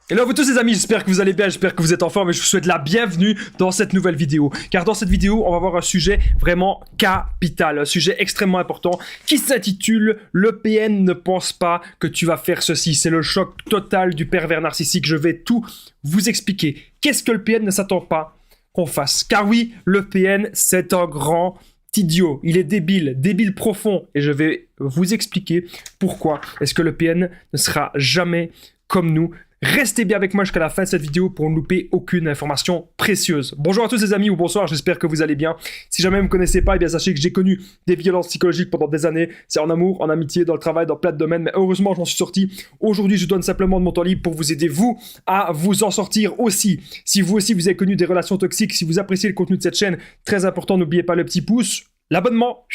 Hello à vous tous les amis, j'espère que vous allez bien, j'espère que vous êtes en forme et je vous souhaite la bienvenue dans cette nouvelle vidéo. Car dans cette vidéo, on va voir un sujet vraiment capital, un sujet extrêmement important qui s'intitule « Le PN ne pense pas que tu vas faire ceci ». C'est le choc total du pervers narcissique, je vais tout vous expliquer. Qu'est-ce que le PN ne s'attend pas qu'on fasse? Car oui, le PN, c'est un grand idiot, il est débile profond. Et je vais vous expliquer pourquoi est-ce que le PN ne sera jamais comme nous. Restez bien avec moi jusqu'à la fin de cette vidéo pour ne louper aucune information précieuse. Bonjour à tous les amis ou bonsoir, j'espère que vous allez bien. Si jamais vous ne me connaissez pas, eh bien sachez que j'ai connu des violences psychologiques pendant des années. C'est en amour, en amitié, dans le travail, dans plein de domaines. Mais heureusement, j'en suis sorti. Aujourd'hui, je donne simplement de mon temps libre pour vous aider, vous, à vous en sortir aussi. Si vous aussi, vous avez connu des relations toxiques, si vous appréciez le contenu de cette chaîne, très important, n'oubliez pas le petit pouce, l'abonnement,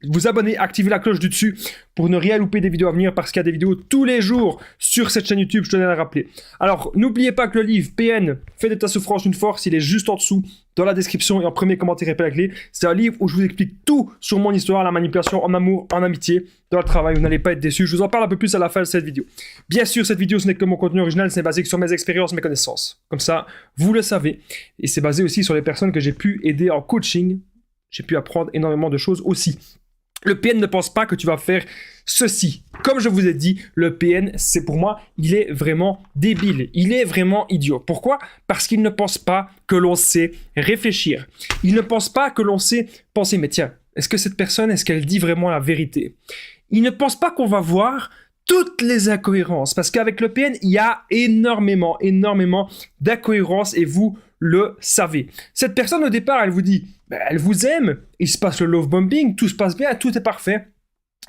vous abonner, activez la cloche du dessus pour ne rien louper des vidéos à venir parce qu'il y a des vidéos tous les jours sur cette chaîne YouTube, je tenais à le rappeler. Alors, n'oubliez pas que le livre PN, Fais de ta souffrance une force, il est juste en dessous, dans la description et en premier commentaire épée à la clé. C'est un livre où je vous explique tout sur mon histoire, la manipulation en amour, en amitié, dans le travail, vous n'allez pas être déçus. Je vous en parle un peu plus à la fin de cette vidéo. Bien sûr, cette vidéo, ce n'est que mon contenu original, c'est basé sur mes expériences, mes connaissances. Comme ça, vous le savez. Et c'est basé aussi sur les personnes que j'ai pu aider en coaching. J'ai pu apprendre énormément de choses aussi. Le PN ne pense pas que tu vas faire ceci. Comme je vous ai dit, le PN, c'est pour moi, il est vraiment débile. Il est vraiment idiot. Pourquoi? Parce qu'il ne pense pas que l'on sait réfléchir. Il ne pense pas que l'on sait penser. Mais tiens, est-ce que cette personne, est-ce qu'elle dit vraiment la vérité? Il ne pense pas qu'on va voir toutes les incohérences. Parce qu'avec le PN, il y a énormément d'incohérences et vous le savez. Cette personne, au départ, elle vous dit, elle vous aime, il se passe le love bombing, tout se passe bien, tout est parfait.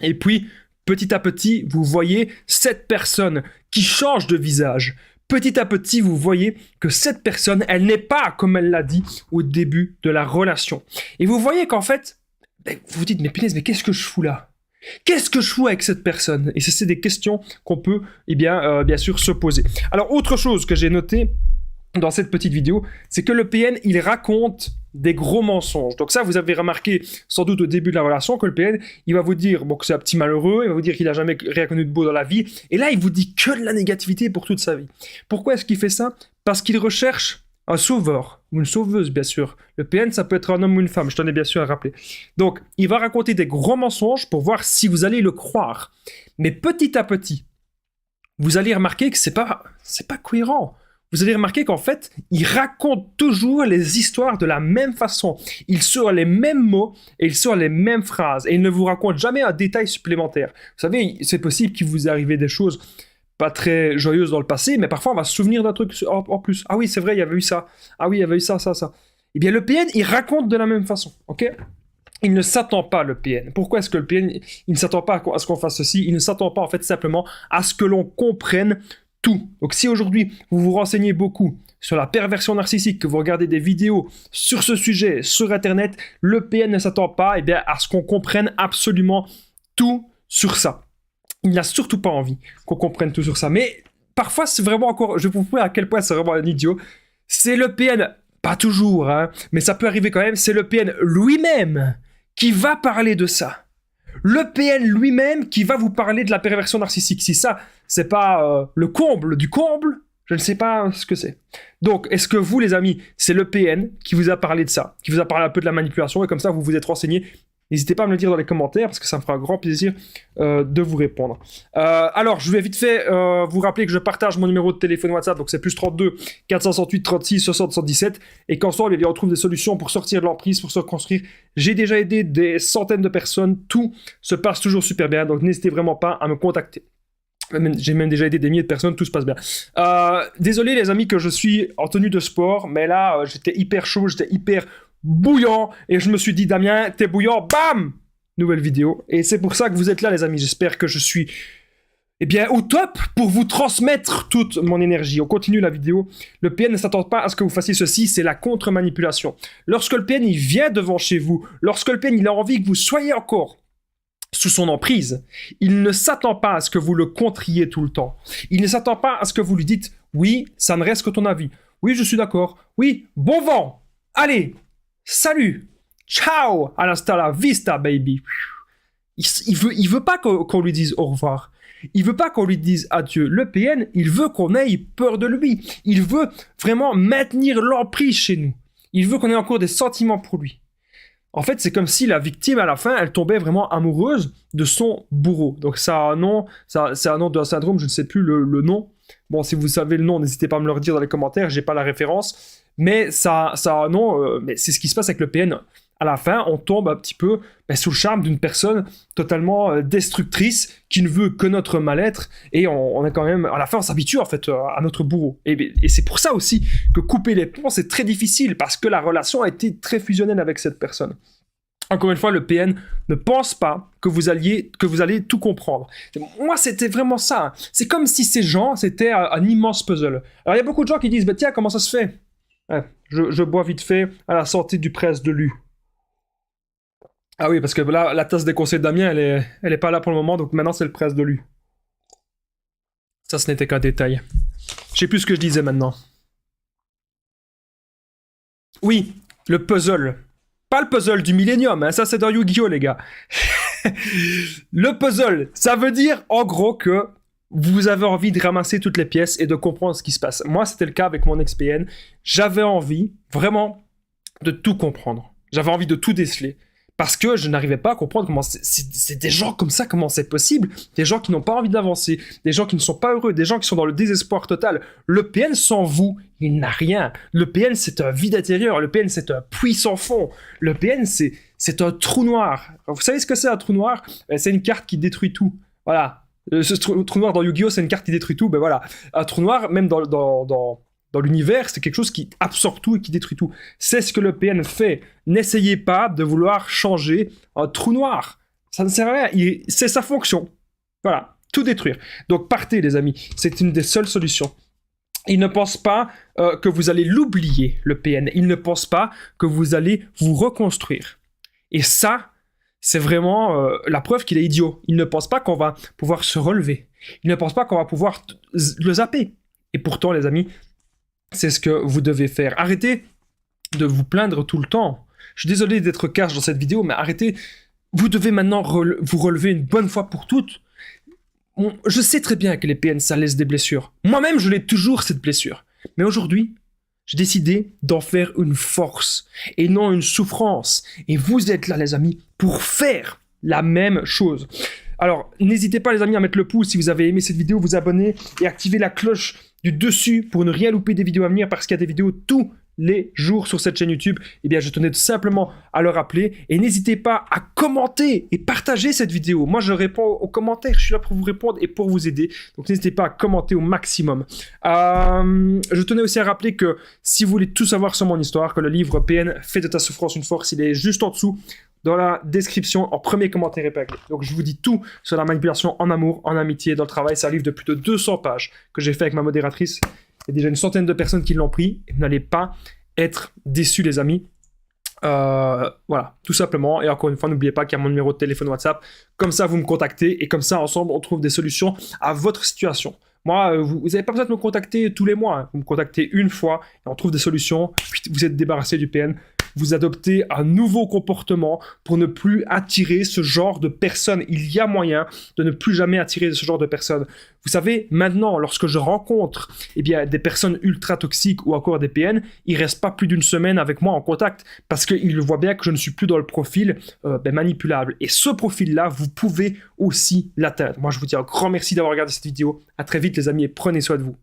Et puis, petit à petit, vous voyez cette personne qui change de visage. Petit à petit, vous voyez que cette personne, elle n'est pas comme elle l'a dit au début de la relation. Et vous voyez qu'en fait, vous vous dites, mais punaise, mais qu'est-ce que je fous là? Qu'est-ce que je fous avec cette personne? Et c'est des questions qu'on peut, bien sûr, se poser. Alors, autre chose que j'ai noté dans cette petite vidéo, c'est que le PN, il raconte des gros mensonges. Donc ça, vous avez remarqué sans doute au début de la relation que le PN, il va vous dire bon, que c'est un petit malheureux, il va vous dire qu'il n'a jamais rien connu de beau dans la vie, et là, il vous dit que de la négativité pour toute sa vie. Pourquoi est-ce qu'il fait ça? Parce qu'il recherche un sauveur, ou une sauveuse, bien sûr. Le PN, ça peut être un homme ou une femme, je tenais bien sûr à rappeler. Donc, il va raconter des gros mensonges pour voir si vous allez le croire. Mais petit à petit, vous allez remarquer que c'est pas cohérent. Vous allez remarquer qu'en fait, il raconte toujours les histoires de la même façon. Il sort les mêmes mots et il sort les mêmes phrases. Et il ne vous raconte jamais un détail supplémentaire. Vous savez, c'est possible qu'il vous arrive des choses pas très joyeuses dans le passé, mais parfois on va se souvenir d'un truc en plus. Ah oui, c'est vrai, il y avait eu ça. Ah oui, il y avait eu ça. Eh bien, le PN, il raconte de la même façon, ok? Il ne s'attend pas, le PN. Pourquoi est-ce que le PN, il ne s'attend pas à ce qu'on fasse ceci? Il ne s'attend pas, en fait, simplement à ce que l'on comprenne tout. Donc si aujourd'hui vous vous renseignez beaucoup sur la perversion narcissique, que vous regardez des vidéos sur ce sujet sur internet, le PN ne s'attend pas à ce qu'on comprenne absolument tout sur ça. Il n'a surtout pas envie qu'on comprenne tout sur ça. Mais parfois c'est vraiment encore, je vais vous prouver à quel point c'est vraiment un idiot. C'est le PN, pas toujours, hein, mais ça peut arriver quand même, c'est le PN lui-même qui va parler de ça. Le PN lui-même qui va vous parler de la perversion narcissique. Si ça, c'est pas le comble du comble, je ne sais pas ce que c'est. Donc, est-ce que vous, les amis, c'est le PN qui vous a parlé de ça, qui vous a parlé un peu de la manipulation, et comme ça, vous vous êtes renseigné? N'hésitez pas à me le dire dans les commentaires, parce que ça me fera un grand plaisir de vous répondre. Alors, je vais vite fait vous rappeler que je partage mon numéro de téléphone WhatsApp, donc c'est plus 32 468 36 60 77, et qu'ensemble, on trouve des solutions pour sortir de l'emprise, pour se reconstruire. J'ai déjà aidé des centaines de personnes, tout se passe toujours super bien, donc n'hésitez vraiment pas à me contacter. J'ai même déjà aidé des milliers de personnes, tout se passe bien. Désolé les amis que je suis en tenue de sport, mais là, j'étais hyper chaud, j'étais hyper bouillant, et je me suis dit, Damien, t'es bouillant, bam! Nouvelle vidéo. Et c'est pour ça que vous êtes là, les amis. J'espère que je suis, au top pour vous transmettre toute mon énergie. On continue la vidéo. Le PN ne s'attend pas à ce que vous fassiez ceci, c'est la contre-manipulation. Lorsque le PN, il vient devant chez vous, lorsque le PN, il a envie que vous soyez encore sous son emprise, il ne s'attend pas à ce que vous le contriez tout le temps. Il ne s'attend pas à ce que vous lui dites, oui, ça ne reste que ton avis. Oui, je suis d'accord. Oui, bon vent. Allez, salut. Ciao. À la vista, baby. Il veut pas qu'on lui dise au revoir. Il veut pas qu'on lui dise adieu. Le PN, il veut qu'on ait peur de lui. Il veut vraiment maintenir l'emprise chez nous. Il veut qu'on ait encore des sentiments pour lui. En fait, c'est comme si la victime, à la fin, elle tombait vraiment amoureuse de son bourreau. Donc, ça a un nom, c'est un nom d'un syndrome, je ne sais plus le nom. Bon, si vous savez le nom, n'hésitez pas à me le dire dans les commentaires, j'ai pas la référence. Mais ça a un nom, mais c'est ce qui se passe avec le PN. À la fin, on tombe un petit peu sous le charme d'une personne totalement destructrice qui ne veut que notre mal-être. Et on est quand même, à la fin, on s'habitue en fait à notre bourreau. Et c'est pour ça aussi que couper les ponts, c'est très difficile parce que la relation a été très fusionnelle avec cette personne. Encore une fois, le PN ne pense pas que vous allez tout comprendre. Moi, c'était vraiment ça. C'est comme si ces gens, c'était un immense puzzle. Alors, il y a beaucoup de gens qui disent, bah, tiens, comment ça se fait? Ouais, je bois vite fait à la sortie du presse de Lu. Ah oui, parce que là, la tasse des conseils de Damien, elle est pas là pour le moment, donc maintenant c'est le presse de Lu. Ça, ce n'était qu'un détail. Je sais plus ce que je disais maintenant. Oui, le puzzle. Pas le puzzle du Millennium, hein, ça c'est dans Yu-Gi-Oh, les gars. Le puzzle, ça veut dire en gros que vous avez envie de ramasser toutes les pièces et de comprendre ce qui se passe. Moi, c'était le cas avec mon ex-PN. J'avais envie, vraiment, de tout comprendre. J'avais envie de tout déceler. Parce que je n'arrivais pas à comprendre comment c'est des gens comme ça, comment c'est possible. Des gens qui n'ont pas envie d'avancer, des gens qui ne sont pas heureux, des gens qui sont dans le désespoir total. Le PN sans vous, il n'a rien. Le PN, c'est un vide intérieur. Le PN, c'est un puits sans fond. Le PN, c'est un trou noir. Alors, vous savez ce que c'est un trou noir? C'est une carte qui détruit tout. Voilà. Ce trou noir dans Yu-Gi-Oh, c'est une carte qui détruit tout. Ben voilà. Un trou noir, même dans l'univers, c'est quelque chose qui absorbe tout et qui détruit tout. C'est ce que le PN fait. N'essayez pas de vouloir changer un trou noir. Ça ne sert à rien. C'est sa fonction. Voilà. Tout détruire. Donc partez, les amis. C'est une des seules solutions. Il ne pense pas que vous allez l'oublier, le PN. Il ne pense pas que vous allez vous reconstruire. Et ça, c'est vraiment la preuve qu'il est idiot. Il ne pense pas qu'on va pouvoir se relever. Il ne pense pas qu'on va pouvoir le zapper. Et pourtant, les amis, c'est ce que vous devez faire. Arrêtez de vous plaindre tout le temps. Je suis désolé d'être cash dans cette vidéo, mais arrêtez. Vous devez maintenant vous relever une bonne fois pour toutes. Je sais très bien que les PN, ça laisse des blessures. Moi-même, je l'ai toujours, cette blessure. Mais aujourd'hui, j'ai décidé d'en faire une force et non une souffrance. Et vous êtes là, les amis, pour faire la même chose. Alors, n'hésitez pas, les amis, à mettre le pouce si vous avez aimé cette vidéo, vous abonner et activer la cloche du dessus pour ne rien louper des vidéos à venir parce qu'il y a des vidéos tous les jours sur cette chaîne YouTube. Eh bien, je tenais tout simplement à le rappeler. Et n'hésitez pas à commenter et partager cette vidéo. Moi, je réponds aux commentaires. Je suis là pour vous répondre et pour vous aider. Donc, n'hésitez pas à commenter au maximum. Je tenais aussi à rappeler que si vous voulez tout savoir sur mon histoire, que le livre PN, Fais de ta souffrance une force, il est juste en dessous dans la description, en premier commentaire épinglé. Donc je vous dis tout sur la manipulation en amour, en amitié, dans le travail. C'est un livre de plus de 200 pages que j'ai fait avec ma modératrice. Il y a déjà une centaine de personnes qui l'ont pris. Et vous n'allez pas être déçus, les amis. Voilà, tout simplement. Et encore une fois, n'oubliez pas qu'il y a mon numéro de téléphone WhatsApp. Comme ça, vous me contactez et comme ça, ensemble, on trouve des solutions à votre situation. Moi, vous n'avez pas besoin de me contacter tous les mois. Hein. Vous me contactez une fois et on trouve des solutions. Puis vous êtes débarrassé du PN. Vous adoptez un nouveau comportement pour ne plus attirer ce genre de personnes. Il y a moyen de ne plus jamais attirer ce genre de personnes. Vous savez, maintenant, lorsque je rencontre des personnes ultra toxiques ou encore des PN, ils ne restent pas plus d'une semaine avec moi en contact parce qu'ils voient bien que je ne suis plus dans le profil manipulable. Et ce profil-là, vous pouvez aussi l'atteindre. Moi, je vous dis un grand merci d'avoir regardé cette vidéo. À très vite, les amis, et prenez soin de vous.